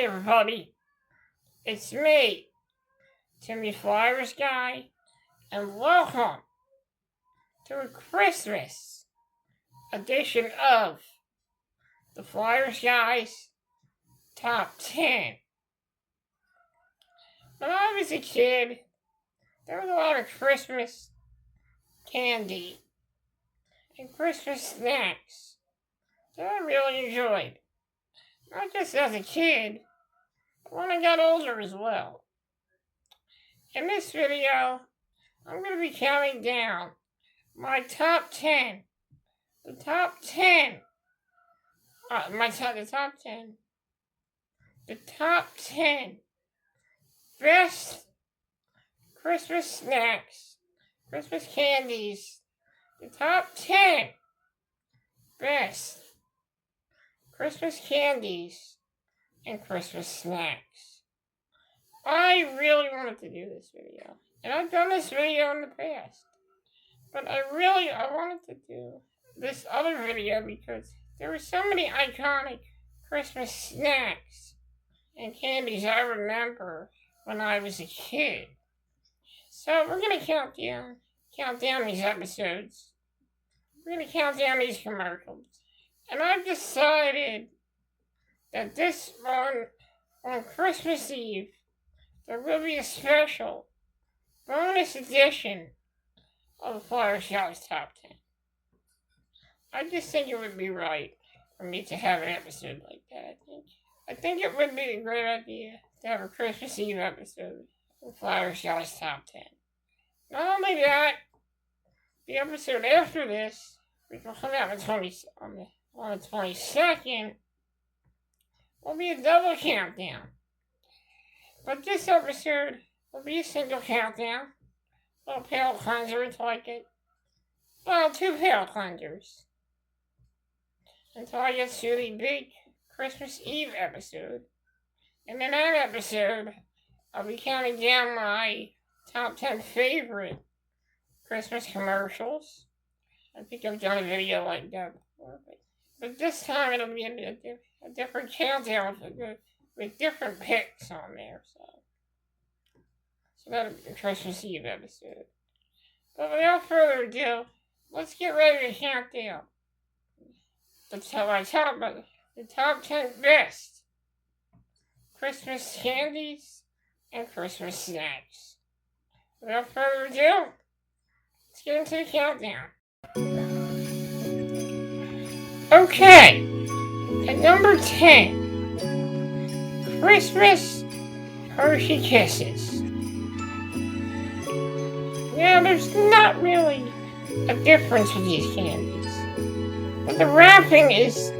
Hey everybody, it's me, Timmy Flyersguy, and welcome to a Christmas edition of the Flyersguys Top 10. When I was a kid, there was a lot of Christmas candy and Christmas snacks that I really enjoyed. Not just as a kid, but when I got older as well. In this video, I'm going to be counting down my top 10. The top 10 best Christmas snacks, Christmas candies. The top 10 best Christmas candies and Christmas snacks. I really wanted to do this video, and I've done this video in the past, but I wanted to do this other video because there were so many iconic Christmas snacks and candies I remember when I was a kid. So we're going to count down these episodes. We're going to count down these commercials. And I've decided that this on Christmas Eve, there will be a special bonus edition of the Flyersguys Top 10. I just think it would be right for me to have an episode like that. I think it would be a great idea to have a Christmas Eve episode of the Flyersguys Top 10. Not only that, the episode after this, which will come out on the 22nd, will be a double countdown. But this episode will be a single countdown. A little palate cleanser until I get, two palate cleansers. Until I get to the big Christmas Eve episode. And in that episode, I'll be counting down my top 10 favorite Christmas commercials. I think I've done a video like that before. But this time it'll be a different countdown with different picks on there. So that'll be a Christmas Eve episode. But without further ado, let's get ready to count down the top 10 best Christmas candies and Christmas snacks. Without further ado, let's get into the countdown. Okay, at number 10, Christmas Hershey Kisses. Now, there's not really a difference with these candies, but the wrapping is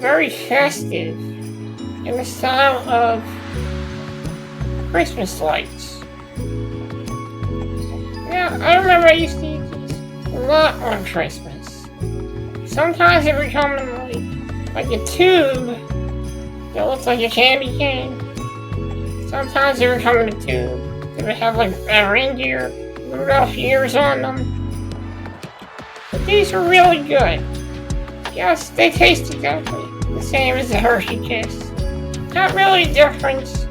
very festive in the style of Christmas lights. Now, I remember I used to eat these a lot on Christmas. Sometimes they would come in like a tube that looks like a candy cane. Sometimes they would come in a tube. They would have like a reindeer, Rudolph ears on them. But these were really good. Yes, they taste exactly the same as the Hershey Kiss. Not really a difference,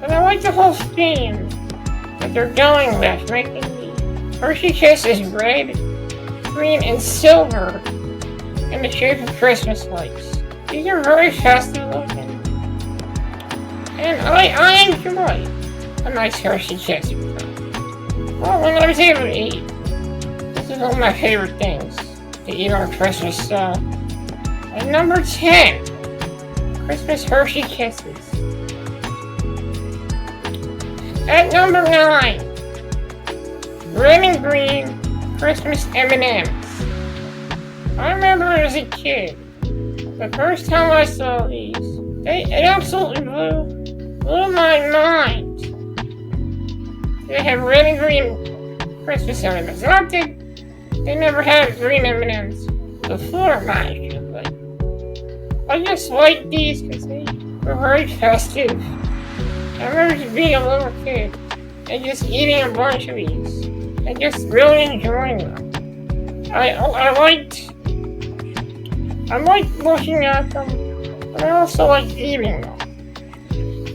but I like the whole theme that they're going with, making the Hershey Kisses red, green, and silver in the shape of Christmas lights. These are very festive looking. And I enjoy a nice Hershey Kiss with them. Well, when I was able to eat, this is one of my favorite things to eat on Christmas. So, at number 10, Christmas Hershey Kisses. At number 9, red and green Christmas M&Ms. I remember as a kid, the first time I saw these, it absolutely blew my mind. They have red and green Christmas M&Ms. Not that they never had green M&Ms before, mind you, but I just liked these because they were very festive. I remember just being a little kid and just eating a bunch of these and just really enjoying them. I liked looking at them, but I also liked eating them.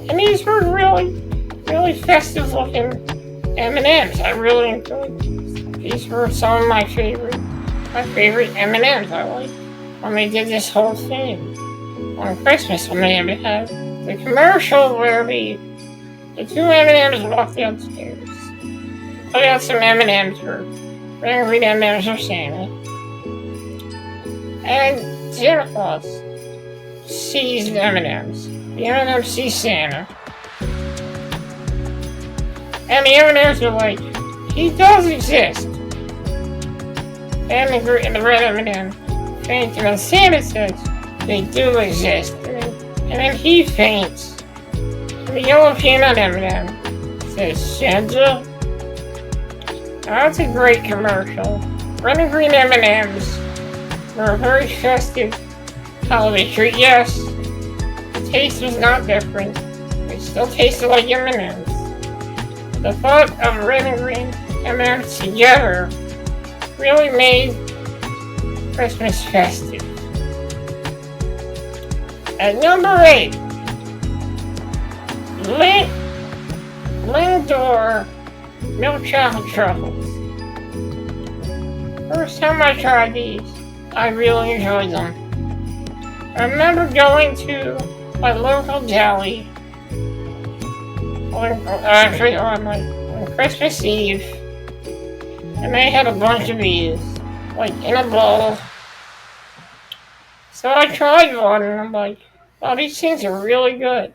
And these were really, really festive looking M&Ms. I really enjoyed these. These were some of my favorite M&Ms I liked when they did this whole thing on Christmas when they had the commercial where the two M&Ms walked downstairs, put out some M&Ms for green M&Ms for Santa, and Santa Claus sees the M&Ms. The M&Ms see Santa, and the M&Ms are like, he does exist. And the red M&M faints, and then Santa says they do exist, and then he faints. And the yellow peanut M&M says Santa. Now, that's a great commercial. Red and green M&Ms were a very festive holiday treat. Yes, the taste was not different. They still tasted like M&Ms. The thought of red and green M&Ms together really made Christmas festive. At number 8, Lindor milk chocolate truffles. First time I tried these, I really enjoyed them. I remember going to my local deli on Christmas Eve, and they had a bunch of these, like in a bowl. So I tried one, and I'm like, wow, these things are really good.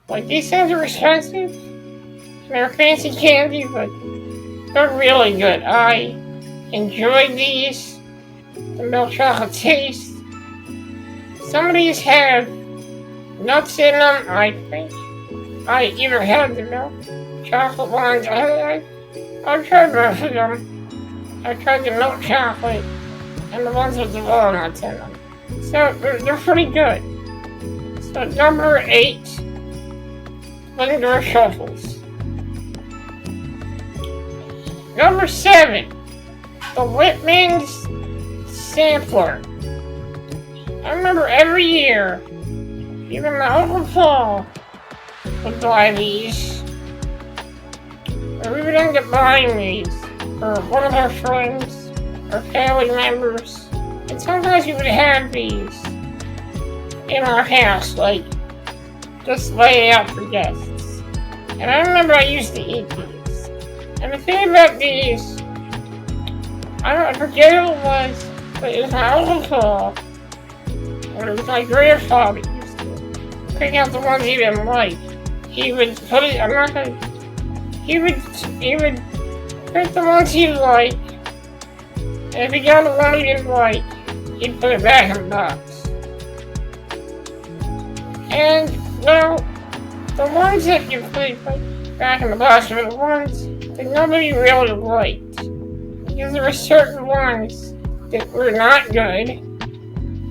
Like, these things are expensive, and they're fancy candy, but they're really good. I enjoyed these, the milk chocolate taste. Some of these have nuts in them, I think. I either had the milk chocolate ones, I tried both of them. I tried the milk chocolate and the ones with the walnuts in them. So they're pretty good. So number 8, Lindor truffles. Number 7, the Whitman's sampler. I remember every year, even my Uncle Paul would buy these. Or we would end up buying these for one of our friends or family members. And sometimes we would have these in our house, like, just lay out for guests. And I remember I used to eat these. And the thing about these, I forget who it was, but it was my Uncle Paul, or it was my grandfather used to pick out the ones he didn't like. He would put it, he would pick the ones he liked, and if he got the one he didn't like, he'd put it back in the box. And, well, the ones that you put back in the box were the ones that nobody really liked. Because there were certain ones that were not good.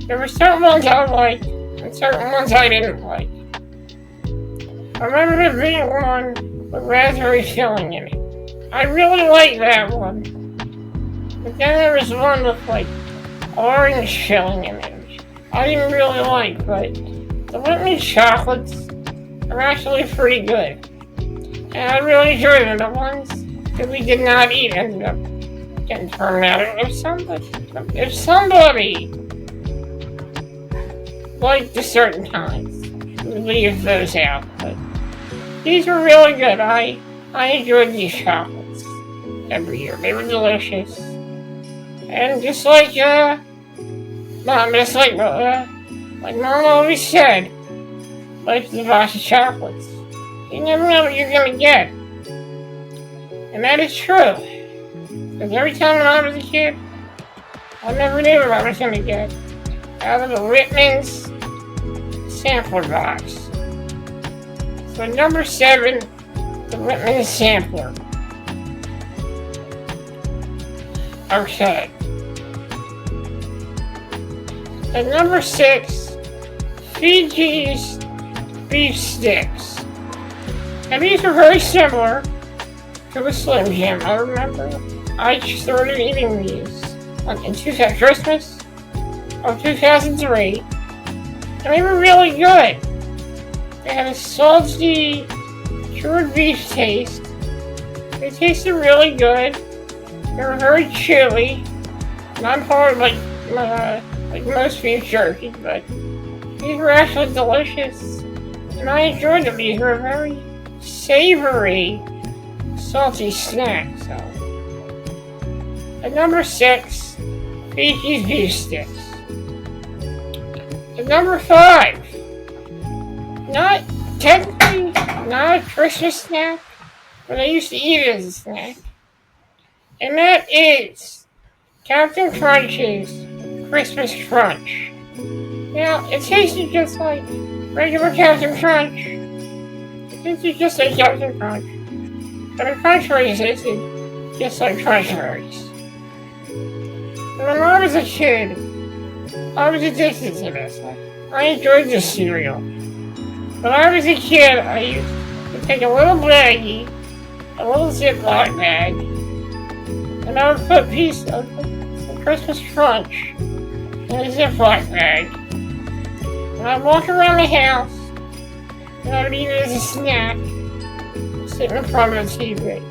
There were certain ones I liked, and certain ones I didn't like. I remember there being one with raspberry filling in it. I really liked that one. But then there was one with, like, orange filling in it. I didn't really like, but the Whitman chocolates are actually pretty good. And I really enjoyed them. The ones that we did not eat ended up getting thrown out. If somebody liked the certain kinds, we leave those out. But these were really good. I enjoyed these chocolates every year. They were delicious. And just like Mom always said, life's a box of chocolates. You never know what you're gonna get. And that is true. Because every time when I was a kid, I never knew what I was gonna get out of the Whitman's sampler box. So number 7, the Whitman's sampler. Okay. At number 6, Fiji's beef sticks. And these are very similar to the Slim Jim. I remember I started eating these in Christmas of 2003. And they were really good. They had a salty, cured beef taste. They tasted really good. They were very chewy. Not hard like most beef jerky, but these were actually delicious. And I enjoyed them. These were very savory, salty snack. So, at number 6, Fiji's beef sticks. At number 5, not technically not a Christmas snack, but I used to eat it as a snack, and that is Captain Crunch's Christmas Crunch. Now, it tasted just like regular Captain Crunch. It tasted just like Captain Crunch. But the Crunch Berries tasted just like Crunch Berries. When I was a kid, I was addicted to this. I enjoyed this cereal. When I was a kid, I used to take a little baggie, a little Ziploc bag, and I would put a piece of the Christmas Crunch in a Ziploc bag. And I'd walk around the house, and I would eat it as a snack, sitting in front of the TV.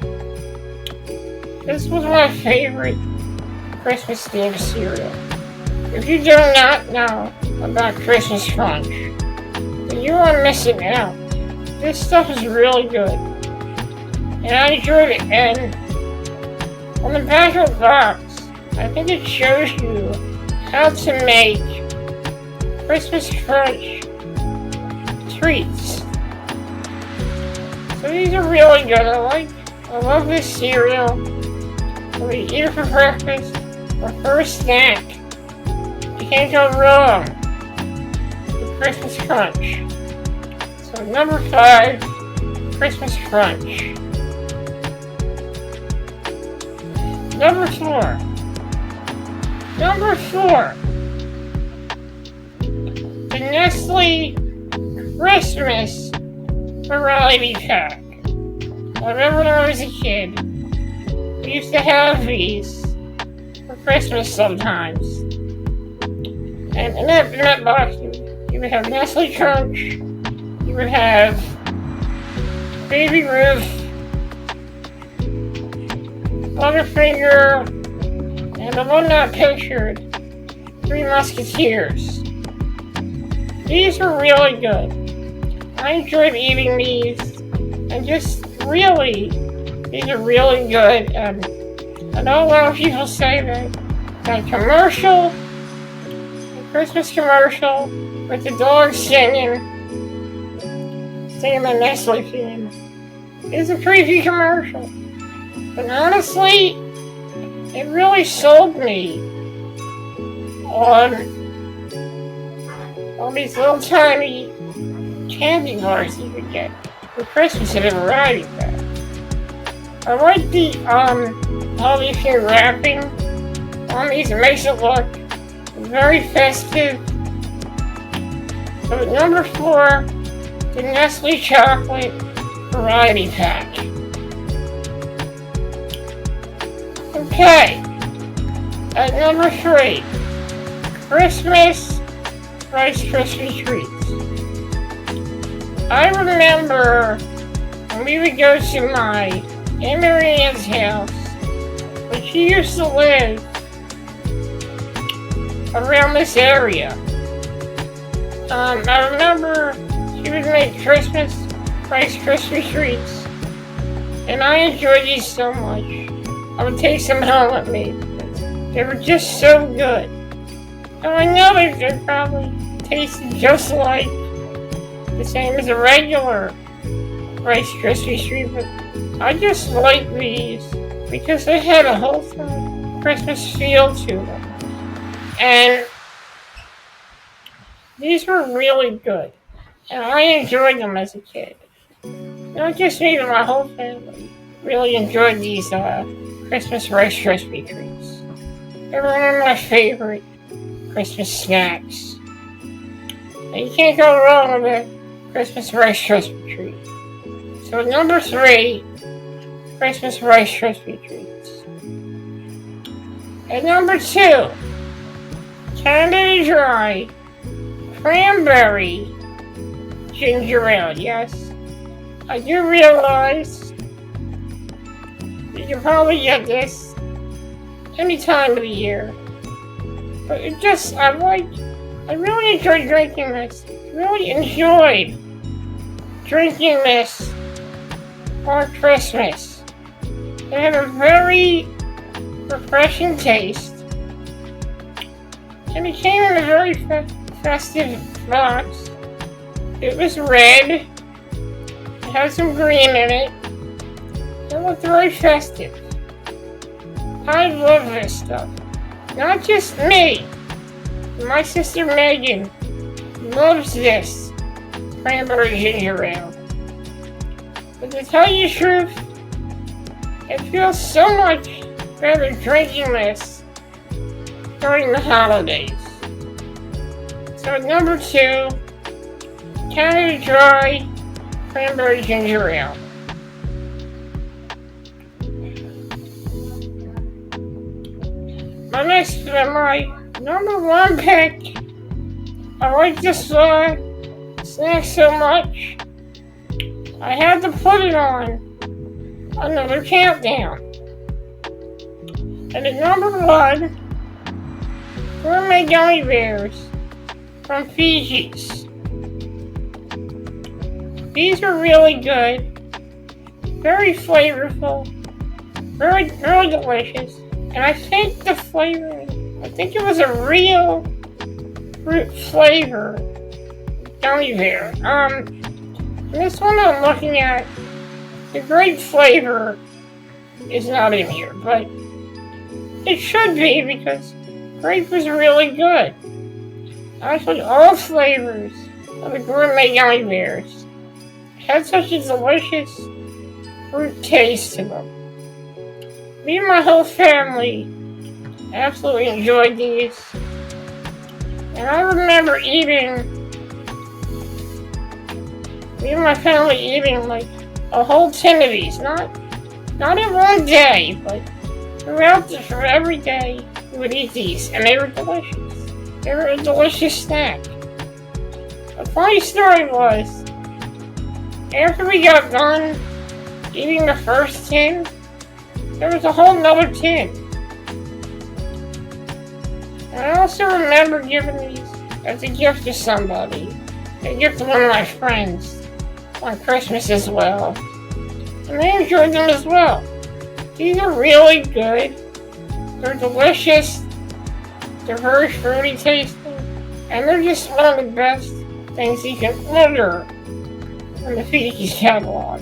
This was my favorite Christmas themed cereal. If you do not know about Christmas Crunch, then you are missing out. This stuff is really good. And I enjoyed it. And on the back of the box, I think it shows you how to make Christmas Crunch treats. So these are really good. I love this cereal. Whether you eat it for breakfast or for a snack, you can't go wrong with Christmas Crunch. So number 5, Christmas Crunch. Number 4, the Nestle Christmas Variety Pack. I remember when I was a kid, we used to have these for Christmas sometimes. And in that box, you would have Nestle Crunch, you would have Baby Ruth, Butterfinger, and the one not pictured, 3 Musketeers. These were really good. I enjoyed eating these, and just really, these are really good. I know a lot of people say that commercial, the Christmas commercial, with the dog singing the Nestle theme, is a creepy commercial. But honestly, it really sold me on these little tiny candy bars you could get for Christmas in a variety pack. I like the polythene wrapping on these. It makes it look very festive. So at number 4, the Nestle Chocolate Variety Pack. Okay, at number 3, Christmas Rice Krispie Treats. I remember when we would go to my Aunt Marianne's house, when she used to live around this area. I remember she would make Christmas Rice Krispie Treats, and I enjoyed these so much. I would take some home with me. They were just so good. And I know they probably tasted just like the same as a regular Rice Krispie Treat, but I just like these because they had a wholesome Christmas feel to them. And these were really good. And I enjoyed them as a kid. Not just me, but my whole family really enjoyed these Christmas Rice Krispie Treats. They were one of my favorite Christmas snacks. And you can't go wrong with a Christmas Rice Krispie Treat. So number 3, Christmas Rice Krispie Treats. At number 2, Canada Dry Cranberry ginger ale, yes. I do realize you can probably get this any time of the year. But I really enjoy drinking this. Really enjoyed drinking this for Christmas. It had a very refreshing taste. And it came in a very festive box. It was red. It had some green in it. It looked very festive. I love this stuff. Not just me. My sister Megan loves this cranberry ginger ale. But to tell you the truth, it feels so much better drinking this during the holidays. So number 2, Canada Dry Cranberry Ginger Ale. My number 1 pick. I like this snack so much, I had to put it on another countdown. And at number 1, gourmet gummy bears from Fiji's. These are really good, very flavorful, very delicious. And I think the flavor, it was a real fruit flavor gummy bear. This one I'm looking at, the grape flavor is not in here, but it should be because grape was really good. Actually, all flavors of the gourmet gummy bears had such a delicious fruit taste to them. Me and my whole family absolutely enjoyed these. And I remember me and my family eating like a whole tin of these. Not in one day, but for every day we would eat these. And they were delicious. They were a delicious snack. The funny story was, after we got done eating the first tin, there was a whole nother tin. And I also remember giving these as a gift to somebody. A gift to one of my friends on Christmas as well. And they enjoyed them as well. These are really good. They're delicious. They're very fruity tasting. And they're just one of the best things you can order from the Fiji's catalog.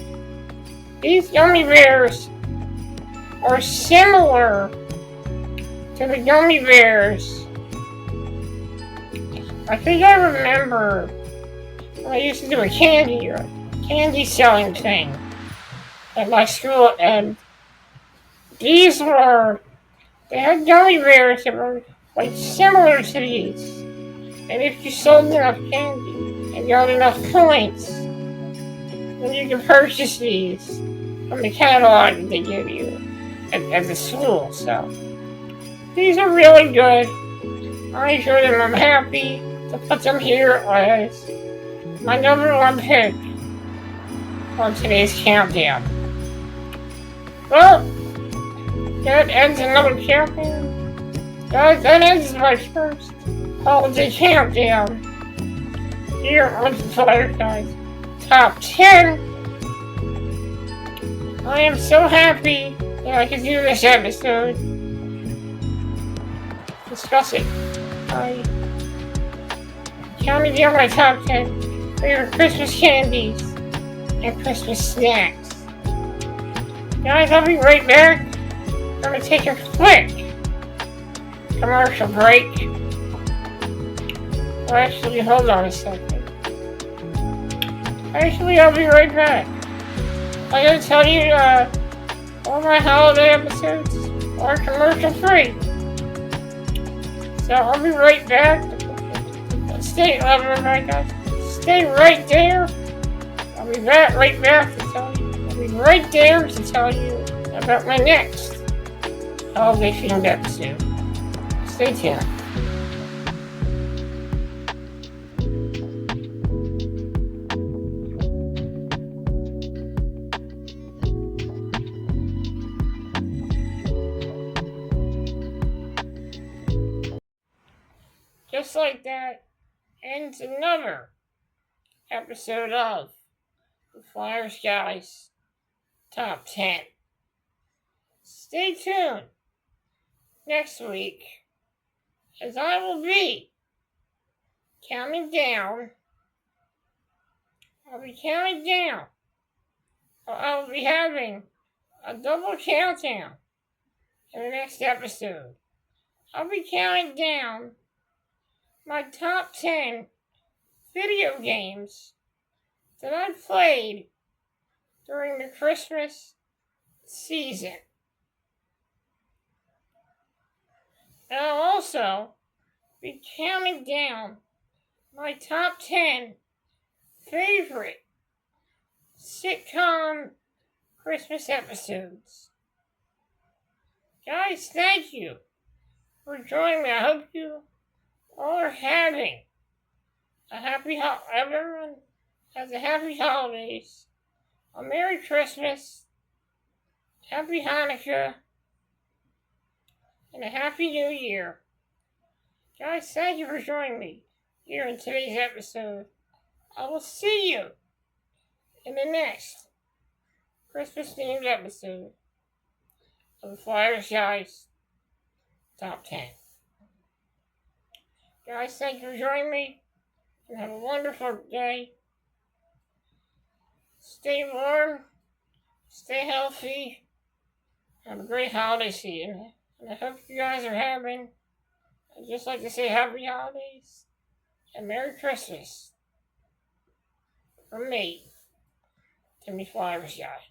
These gummy bears are similar to the gummy bears I think I remember when I used to do a candy selling thing at my school, and they had gummy bears that were like similar to these. And if you sold enough candy and got enough points, then you can purchase these from the catalog that they give you at the school. So these are really good. I enjoy them. I'm happy to put them here as my number 1 pick on today's countdown. Well, that ends another countdown. Guys, that ends my first holiday countdown here on the Flyersguys Top 10. I am so happy that I could do this episode. Discuss it. I counted down my top 10 favorite Christmas candies and Christmas snacks. Guys, I'll be right back. I'm gonna take a quick commercial break. Well, actually, hold on a second. I'll be right back. I gotta tell you, all my holiday episodes are commercial free. So I'll be right back. Stay right there. I'll be right back to tell you. I'll be right there to tell you about my next holiday themed episode. Stay tuned. just like that ends another episode of the Flyersguys Top 10. Stay tuned next week as I will be counting down. I'll be counting down. I will be having a double countdown in the next episode. I'll be counting down my top 10 video games that I played during the Christmas season. And I'll also be counting down my top 10 favorite sitcom Christmas episodes. Guys, thank you for joining me. I hope you all are having a everyone has a happy holidays, a Merry Christmas, Happy Hanukkah, and a Happy New Year. Guys, thank you for joining me here in today's episode. I will see you in the next Christmas themed episode of the Flyersguys Top 10. Guys, thank you for joining me, and have a wonderful day. Stay warm, stay healthy, have a great holiday season. And I hope you guys are having, I'd just like to say happy holidays and Merry Christmas from me, Timmy Flyersguy.